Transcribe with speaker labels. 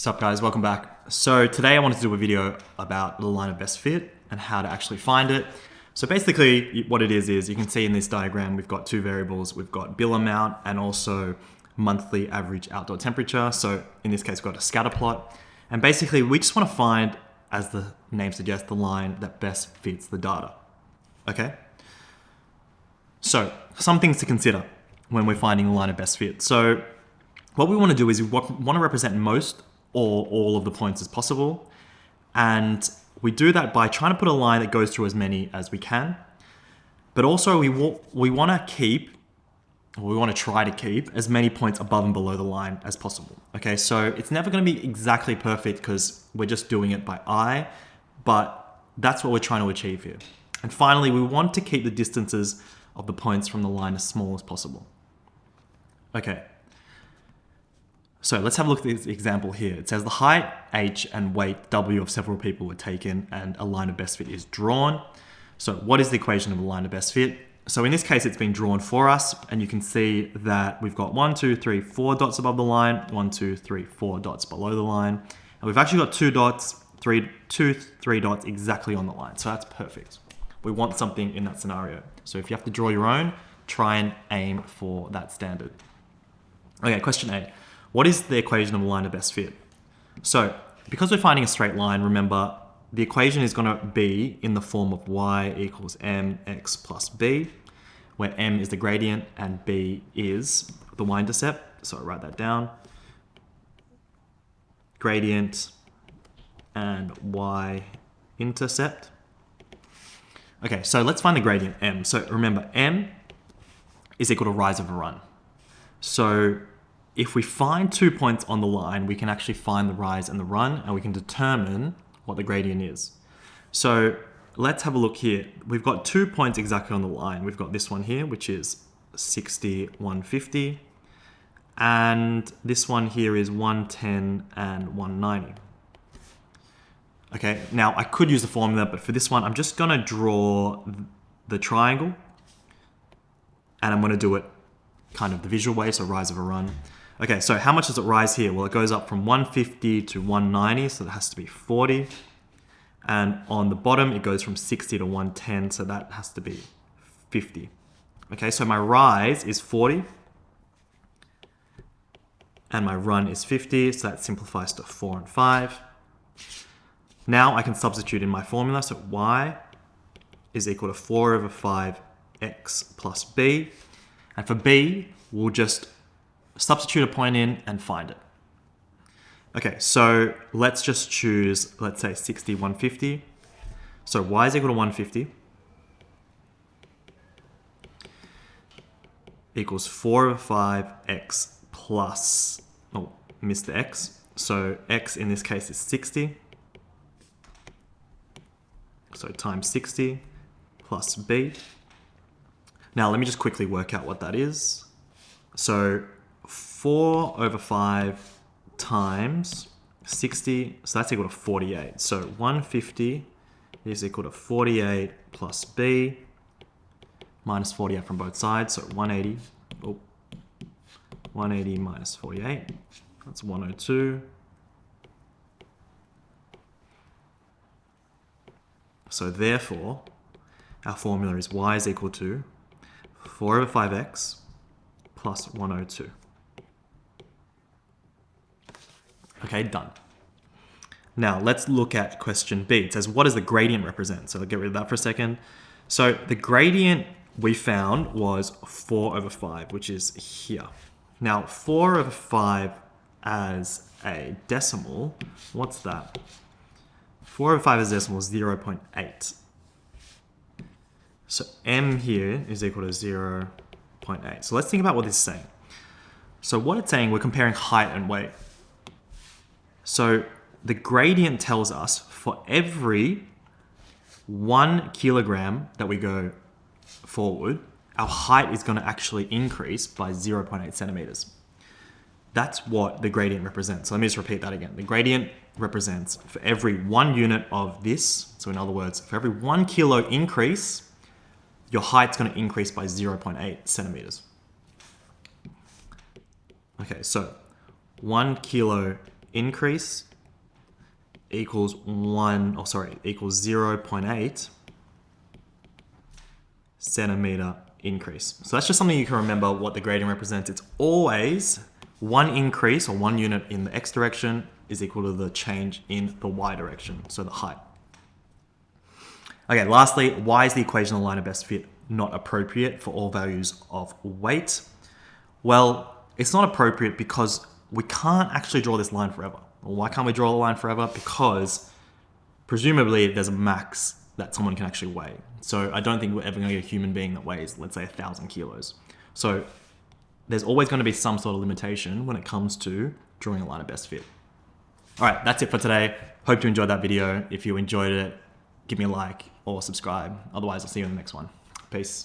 Speaker 1: Sup guys, welcome back. So today I wanted to do a video about the line of best fit and how to actually find it. So basically what it is you can see in this diagram we've got two variables. We've got bill amount and also monthly average outdoor temperature. So in this case we've got a scatter plot. And basically we just want to find, as the name suggests, the line that best fits the data. Okay? So some things to consider when we're finding a line of best fit. So what we want to do is we want to represent most or all of the points as possible. And we do that by trying to put a line that goes through as many as we can. But also we want to try to keep as many points above and below the line as possible. Okay, so it's never going to be exactly perfect because we're just doing it by eye, but that's what we're trying to achieve here. And finally, we want to keep the distances of the points from the line as small as possible. Okay. So let's have a look at this example here. It says the height h and weight w of several people were taken and a line of best fit is drawn. So what is the equation of a line of best fit? So in this case, it's been drawn for us, and you can see that we've got 1, 2, 3, 4 dots above the line, 1, 2, 3, 4 dots below the line. And we've actually got 2 dots, 3 dots exactly on the line. So that's perfect. We want something in that scenario. So if you have to draw your own, try and aim for that standard. Okay, question A. What is the equation of a line of best fit? So because we're finding a straight line, remember the equation is going to be in the form of y equals mx plus b, where m is the gradient and b is the y-intercept. So I write that down. Gradient and y-intercept. Okay, so let's find the gradient m. So remember, m is equal to rise over run. So if we find 2 points on the line, we can actually find the rise and the run, and we can determine what the gradient is. So let's have a look here. We've got 2 points exactly on the line. We've got this one here, which is 60, 150. And this one here is 110 and 190. Okay, now I could use the formula, but for this one, I'm just gonna draw the triangle, and I'm gonna do it kind of the visual way, so rise over run. Okay, so how much does it rise here? Well, it goes up from 150 to 190, so that has to be 40. And on the bottom, it goes from 60 to 110, so that has to be 50. Okay, so my rise is 40, and my run is 50, so that simplifies to 4 and 5. Now I can substitute in my formula, so y is equal to 4 over 5x plus b. And for b, we'll just substitute a point in and find it. Okay, so let's just choose, let's say 60, 150. So y is equal to 150 equals 4 over 5x plus, oh, missed the x. So x in this case is 60. So times 60 plus b. Now let me just quickly work out what that is. So 4 over 5 times 60, so that's equal to 48. So 150 is equal to 48 plus b minus 48 from both sides. So 180, 180 minus 48, that's 102. So therefore, our formula is y is equal to 4 over 5x plus 102. Okay, done. Now let's look at question B. It says, what does the gradient represent? So I'll get rid of that for a second. So the gradient we found was 4 over 5, which is here. Now 4 over 5 as a decimal, what's that? 4 over 5 as a decimal is 0.8. So m here is equal to 0.8. So let's think about what this is saying. So what it's saying, we're comparing height and weight. So the gradient tells us for every 1 kilogram that we go forward, our height is going to actually increase by 0.8 centimeters. That's what the gradient represents. So let me just repeat that again. The gradient represents for every 1 unit of this, so in other words, for every 1 kilo increase, your height's going to increase by 0.8 centimeters. Okay, so 1 kilo increase equals 0.8 centimeter increase. So that's just something you can remember what the gradient represents. It's always one increase or one unit in the x direction is equal to the change in the y direction, so the height. Okay, lastly, why is the equation of the line of best fit not appropriate for all values of weight? Well, it's not appropriate because we can't actually draw this line forever. Well, why can't we draw the line forever? Because presumably there's a max that someone can actually weigh. So I don't think we're ever going to get a human being that weighs, let's say, 1,000 kilos. So there's always going to be some sort of limitation when it comes to drawing a line of best fit. All right, that's it for today. Hope you enjoyed that video. If you enjoyed it, give me a like or subscribe. Otherwise, I'll see you in the next one. Peace.